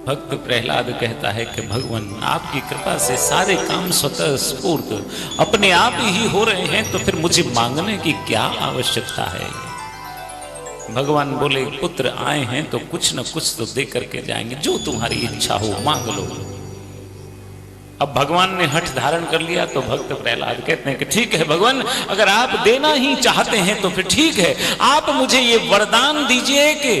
भक्त प्रहलाद कहता है कि भगवान आपकी कृपा से सारे काम स्वतः स्फूर्त अपने आप ही हो रहे हैं, तो फिर मुझे मांगने की क्या आवश्यकता है। भगवान बोले पुत्र आए हैं तो कुछ न कुछ तो दे करके जाएंगे, जो तुम्हारी इच्छा हो मांग लो। अब भगवान ने हठ धारण कर लिया तो भक्त प्रहलाद कहते हैं कि ठीक है भगवान, अगर आप देना ही चाहते हैं तो फिर ठीक है, आप मुझे ये वरदान दीजिए कि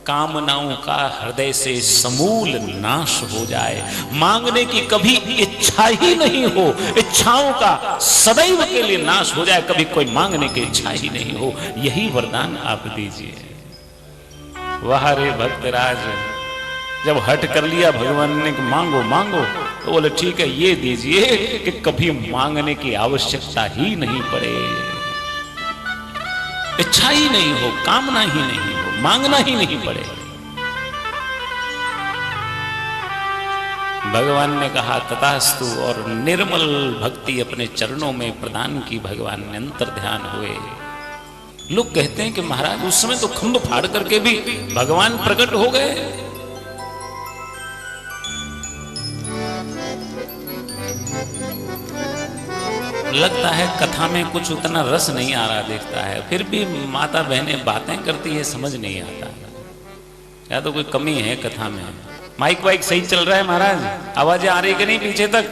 कामनाओं का हृदय से समूल नाश हो जाए, मांगने की कभी इच्छा ही नहीं हो, इच्छाओं का सदैव के लिए नाश हो जाए, कभी कोई मांगने की इच्छा ही नहीं हो, यही वरदान आप दीजिए। वाह रे भक्तराज, जब हट कर लिया भगवान ने कि मांगो मांगो, तो बोले ठीक है ये दीजिए कि कभी मांगने की आवश्यकता ही नहीं पड़े, इच्छा ही नहीं हो, कामना ही नहीं हो, मांगना ही नहीं पड़े। भगवान ने कहा तथास्तु, और निर्मल भक्ति अपने चरणों में प्रदान की भगवान ने, अंतर ध्यान हुए। लोग कहते हैं कि महाराज उस समय तो खंभ फाड़ करके भी भगवान प्रकट हो गए। लगता है कथा में कुछ उतना रस नहीं आ रहा दिखता है, फिर भी माता बहनें बातें करती है, समझ नहीं आता, या तो कोई कमी है कथा में। माइक वाइक सही चल रहा है महाराज, आवाजें आ रही कि नहीं, पीछे तक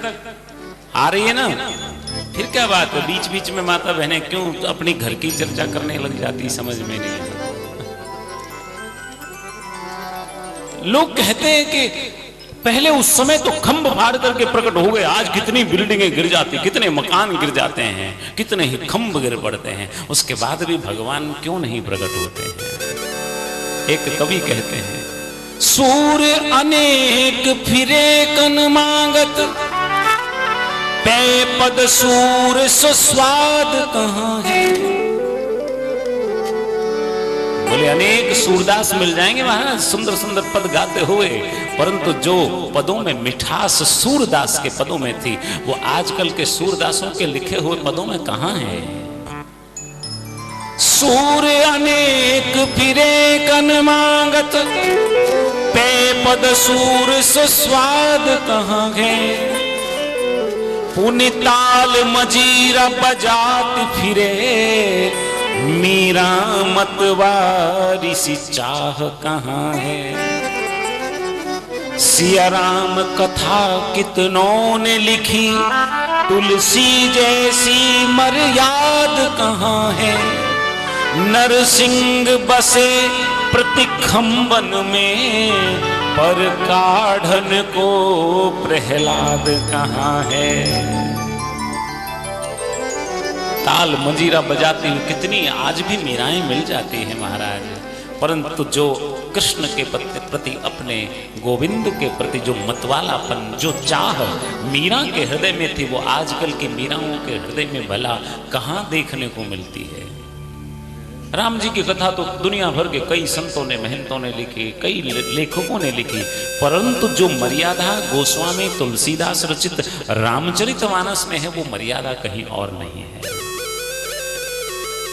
आ रही है ना, फिर क्या बात है, बीच बीच में माता बहनें क्यों अपनी घर की चर्चा करने लग जाती, समझ में नहीं आता। लोग कहते हैं कि पहले उस समय तो खंभ फाड़ करके प्रकट हो गए, आज कितनी बिल्डिंगें गिर जाती, कितने मकान गिर जाते हैं, कितने ही खंभ गिर पड़ते हैं, उसके बाद भी भगवान क्यों नहीं प्रकट होते हैं। एक कवि कहते हैं, सूर्य अनेक फिरे कन मांगत, पै पद सूर सुस्वाद कहाँ है। बोले अनेक सूरदास मिल जाएंगे महाराज, सुंदर सुंदर पद गाते हुए, परंतु जो पदों में मिठास सूरदास के पदों में थी, वो आजकल के सूरदासों के लिखे हुए पदों में कहां है। सूर्य अनेक फिरे कन मांगत, पे पद सूर सुस्वाद कहां है। पुनिताल मजीरा बजात फिरे, मीरा मतवारी सी चाह कहाँ है। सिया राम कथा कितनों ने लिखी, तुलसी जैसी मर्याद कहाँ है। नरसिंह बसे प्रतिखंबन में, पर काढ़न को प्रहलाद कहाँ है। ताल मंजीरा बजाती हुई कितनी आज भी मीराएं मिल जाती हैं महाराज, परंतु जो कृष्ण के प्रति, अपने गोविंद के प्रति जो मतवालापन, जो चाह मीरा के हृदय में थी, वो आजकल की मीराओं के हृदय में भला कहाँ देखने को मिलती है। राम जी की कथा तो दुनिया भर के कई संतों ने, महंतों ने लिखी, कई लेखकों ने लिखी, परंतु जो मर्यादा गोस्वामी तुलसीदास रचित रामचरितमानस में है, वो मर्यादा कहीं और नहीं है।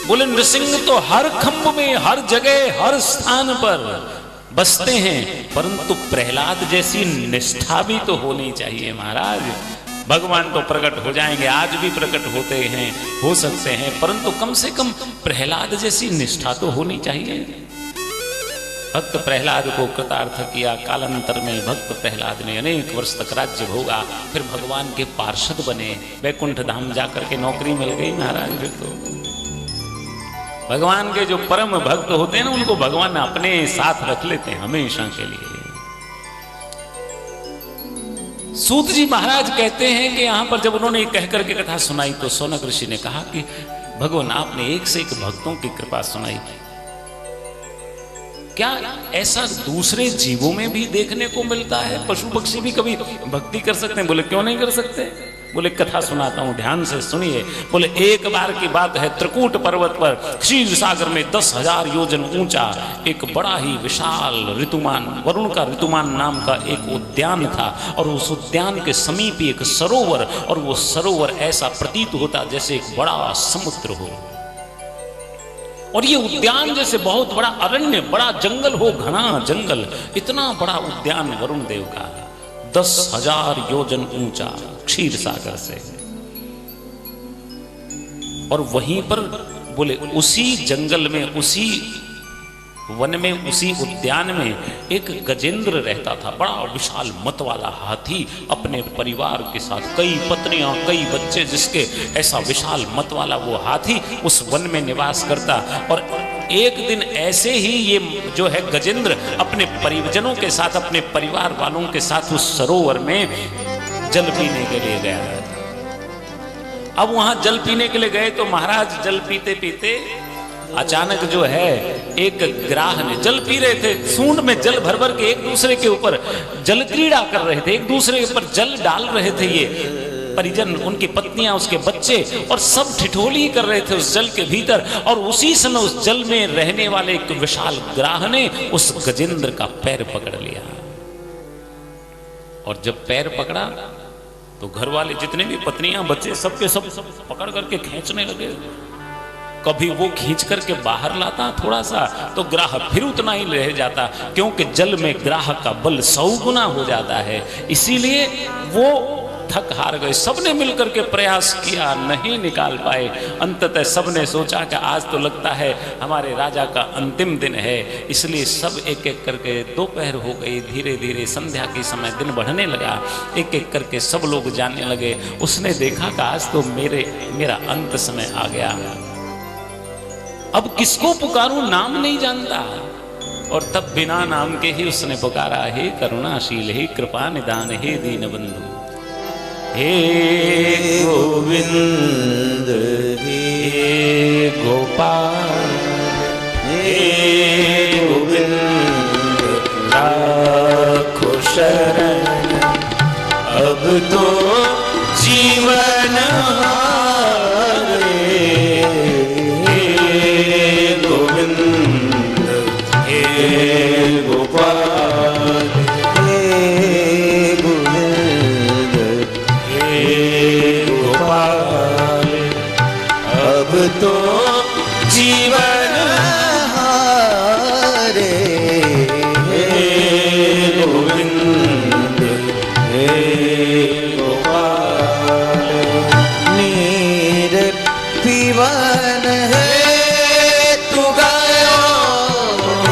बोले नृसिंह तो हर खंभ में, हर जगह, हर स्थान पर बसते हैं, परंतु प्रहलाद जैसी निष्ठा भी तो होनी चाहिए महाराज। भगवान तो प्रकट हो जाएंगे, आज भी प्रकट होते हैं, हो सकते हैं, परंतु कम से कम प्रहलाद जैसी निष्ठा तो होनी चाहिए। भक्त प्रहलाद को कृतार्थ किया, कालांतर में भक्त प्रहलाद ने अनेक वर्ष तक राज्य भोगा, फिर भगवान के पार्षद बने, वैकुंठ धाम जाकर के नौकरी मिल गई महाराज। फिर तो भगवान के जो परम भक्त होते हैं ना, उनको भगवान अपने साथ रख लेते हैं हमेशा के लिए। सूत जी महाराज कहते हैं कि यहां पर जब उन्होंने कह करके कथा सुनाई, तो शौनक ऋषि ने कहा कि भगवान आपने एक से एक भक्तों की कृपा सुनाई, क्या ऐसा दूसरे जीवों में भी देखने को मिलता है? पशु पक्षी भी कभी भक्ति कर सकते हैं? बोले क्यों नहीं कर सकते? बोले कथा सुनाता हूं, ध्यान से सुनिए। बोले एक बार की बात है, त्रिकूट पर्वत पर क्षीर सागर में 10,000 योजन ऊंचा एक बड़ा ही विशाल ऋतुमान, वरुण का ऋतुमान नाम का एक उद्यान था, और उस उद्यान के समीप एक सरोवर, और वो सरोवर ऐसा प्रतीत होता जैसे एक बड़ा समुद्र हो। और ये उद्यान जैसे बहुत बड़ा अरण्य, बड़ा जंगल हो, घना जंगल, इतना बड़ा उद्यान वरुण देव का, 10,000 योजन ऊंचा क्षीर सागर से। और वहीं पर बोले उसी जंगल में, उसी वन में, उसी उद्यान में एक गजेंद्र रहता था, बड़ा विशाल मत वाला हाथी, अपने परिवार के साथ, कई पत्नियां, कई बच्चे, जिसके ऐसा विशाल मत वाला वो हाथी उस वन में निवास करता। और एक दिन ऐसे ही ये जो है गजेंद्र अपने परिजनों के साथ, अपने परिवार वालों के साथ उस सरोवर में जल पीने के लिए गया। अब वहां जल पीने के लिए गए तो महाराज जल पीते पीते अचानक जो है एक ग्राह ने, जल पी रहे थे, सूंड में जल भर भर के एक दूसरे के ऊपर जल क्रीड़ा कर रहे थे, एक दूसरे के ऊपर जल डाल रहे थे ये परिजन, उनकी पत्नियां, उसके बच्चे, और सब ठिठोली कर रहे थे उस जल के भीतर। और उसी समय उस जल में रहने वाले एक विशाल ग्राह ने उस गजेंद्र का पैर पकड़ लिया। और जब पैर पकड़ा तो घर वाले जितने भी पत्नियां, बच्चे, सबके सब पकड़ करके खींचने लगे। कभी वो खींच करके बाहर लाता थोड़ा सा तो ग्राह फिर उतना ही रह जाता, क्योंकि जल में ग्राह का बल 100 गुना हो जाता है। इसीलिए वो थक हार गए। सबने मिलकर के प्रयास किया, नहीं निकाल पाए। अंततः सबने सोचा कि आज तो लगता है हमारे राजा का अंतिम दिन है, इसलिए सब एक एक करके, दोपहर हो गई, धीरे धीरे संध्या के समय दिन बढ़ने लगा, एक एक करके सब लोग जाने लगे। उसने देखा कि आज तो मेरा अंत समय आ गया, अब किसको पुकारूं, नाम नहीं जानता। और तब बिना नाम के ही उसने पुकारा, हे करुणाशील, हे कृपा निदान, हे दीन बंधु, हे गोविंद, हे गोपाल, हे गोविंद राखो शरण, अब तो जीवन तो जीवन हारे, हे गोविंद, हे गोपाल, नीर पीवन है तू गयो,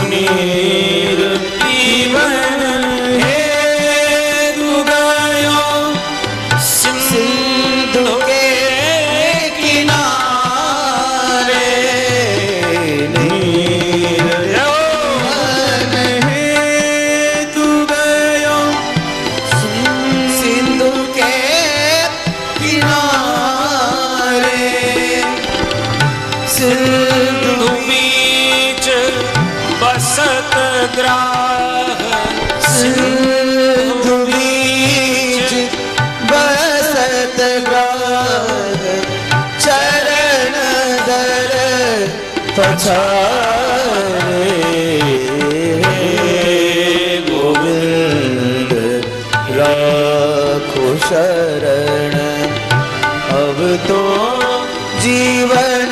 नीर पीवन है तू गयो, सिंधु के ग्राह, सिंधु बीच बसत ग्राह, चरण दर पछारे, गोविंद राखो शरण, अब तो जीवन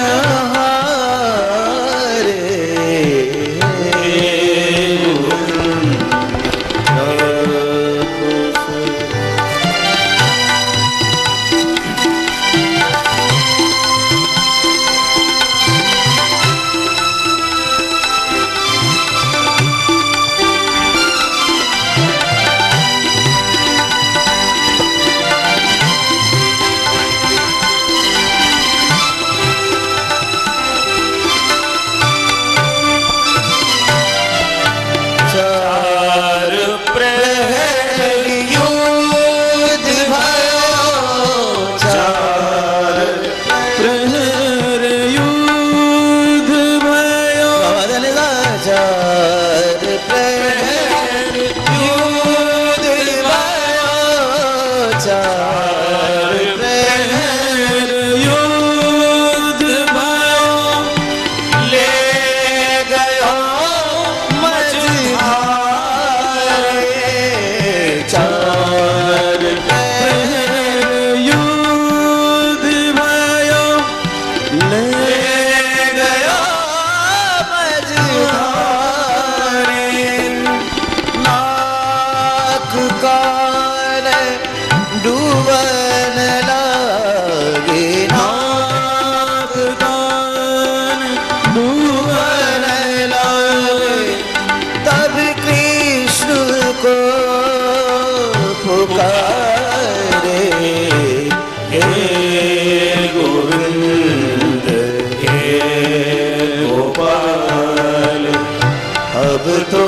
तो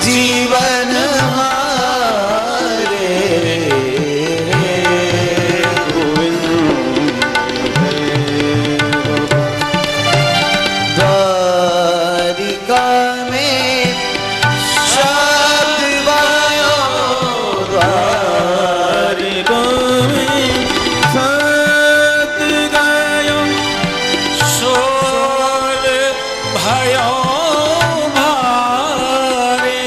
जीवन हारे द्वारिका में शब्द गायो द्वारिका में शब्द गायो शोर भयो भारे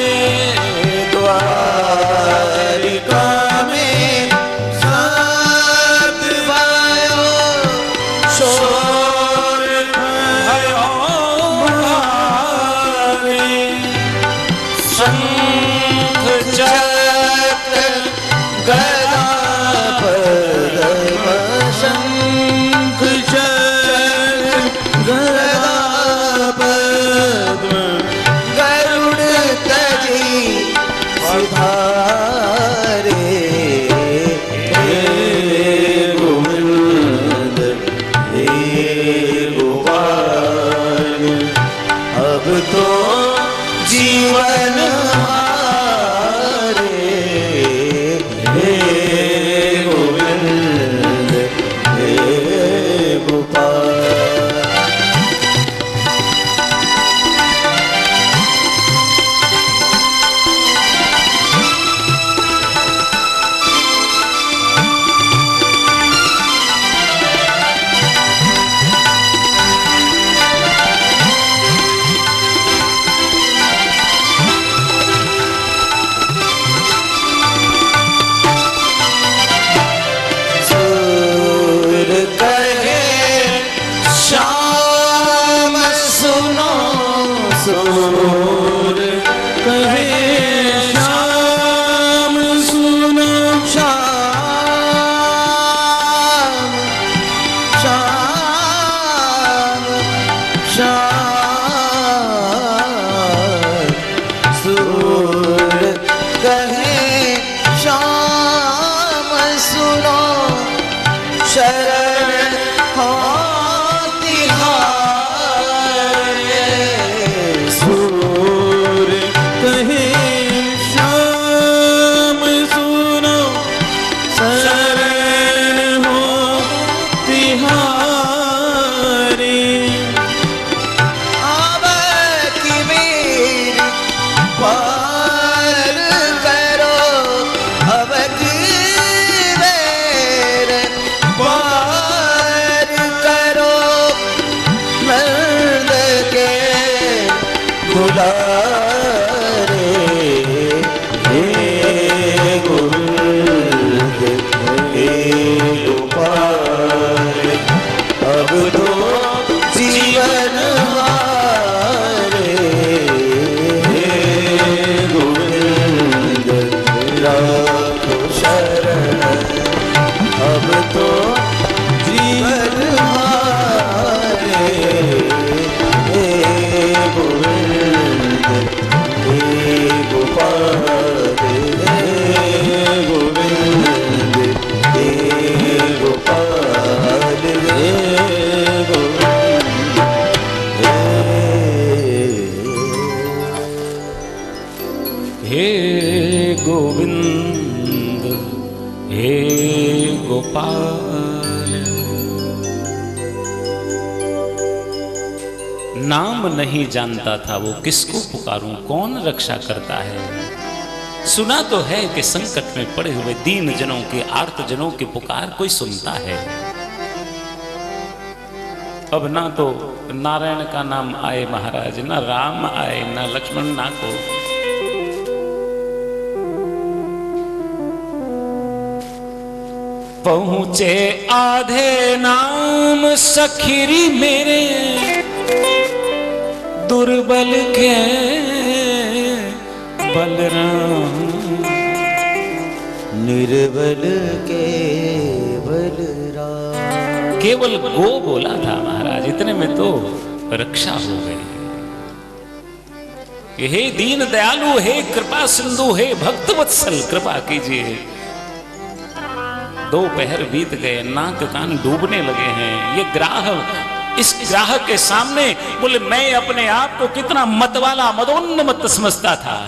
द्वारिका में शब्द गायो शोर भयो भारे शंख चक्र गदा पद्म शंख चक्र गदा पद्म गरुड़ तजी सिधारे हे गोविंद हे गोपाल अब तो जीवन हारे हे गोविंद हे गोपाल सुर कहे श्याम सुनो सुर कहे श्याम सुनो श्याम श्याम श्याम सुर कहे श्याम सुनो शरण हो तिहारे सुर कहे श्याम सुनो शरण हो तिहारे आवत वीर पार करो अवध वीर पार करो नंद के दुलारे हे गोविंद हे गोपाल अब तो जीवन हारे हे गोविंद राखो शरण अब तो जीवन हारे हे गोविंद हे गोपाल हे गोविंद हे गोपाल हे गोविंद हे गोविंद हे गोपाल। नाम नहीं जानता था वो किसको पुकारूं, कौन रक्षा करता है। सुना तो है कि संकट में पड़े हुए दीन जनों के आर्त जनों की पुकार कोई सुनता है। अब ना तो नारायण का नाम आए महाराज, ना राम आए, ना लक्ष्मण, ना को पहुंचे आधे नाम सखीरी मेरे दुर्बल के बलराम। निर्बल के बलराम। केवल गो बोला था महाराज, इतने में तो रक्षा हो गई। हे दीन दयालु, हे कृपा सिंधु, हे भक्त वत्सल कृपा कीजिए। दोपहर बीत गए, नाक कान डूबने लगे हैं। ये ग्राह इस ग्राहक के सामने बोले मैं अपने आप को कितना मतवाला मदोन्नमत्त समझता था।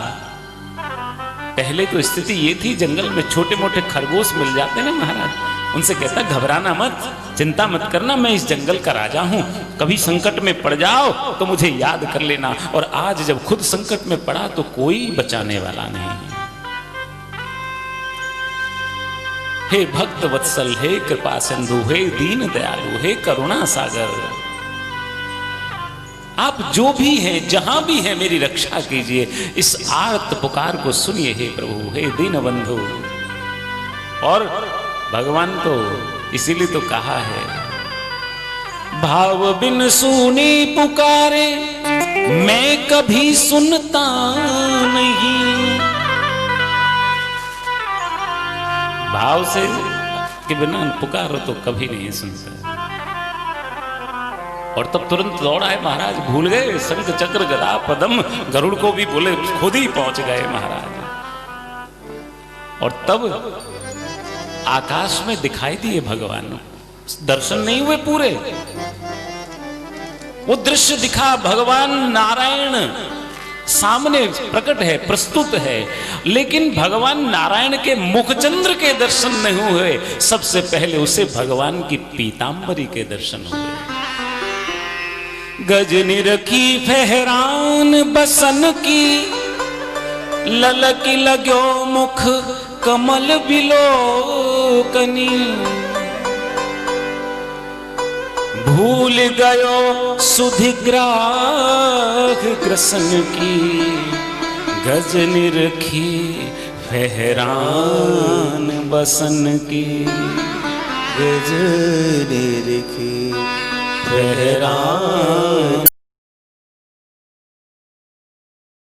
पहले तो स्थिति ये थी, जंगल में छोटे मोटे खरगोश मिल जाते ना महाराज, उनसे कहता घबराना मत, चिंता मत करना, मैं इस जंगल का राजा हूं, कभी संकट में पड़ जाओ तो मुझे याद कर लेना। और आज जब खुद संकट में पड़ा तो कोई बचाने वाला नहीं। हे भक्त वत्सल, हे कृपा सिंधु, हे दीन दयालु, हे करुणा सागर, आप जो भी हैं जहां भी हैं मेरी रक्षा कीजिए। इस आर्त पुकार को सुनिए हे प्रभु, हे दीन बंधु। और भगवान तो इसीलिए तो कहा है, भाव बिन सुनी पुकारे मैं कभी सुनता नहीं। भाव से के बिना पुकारो तो कभी नहीं सुनता। और तब तुरंत दौड़ आए महाराज, भूल गए शंख चक्र गदा पद्म, गरुड़ को भी बोले खुद ही पहुंच गए महाराज। और तब आकाश में दिखाई दिए भगवान, दर्शन नहीं हुए पूरे, वो दृश्य दिखा, भगवान नारायण सामने प्रकट है, प्रस्तुत है, लेकिन भगवान नारायण के मुखचंद्र के दर्शन नहीं हुए। सबसे पहले उसे भगवान की पीतांबरी के दर्शन हुए। गजनी रखी फहरान बसन की, ललकी लगो मुख कमल बिलोकनी। भूल गयो सुधिग्राह ग्रसन की, गजनी रखी फहरान बसन की। गजनी रखी फहरान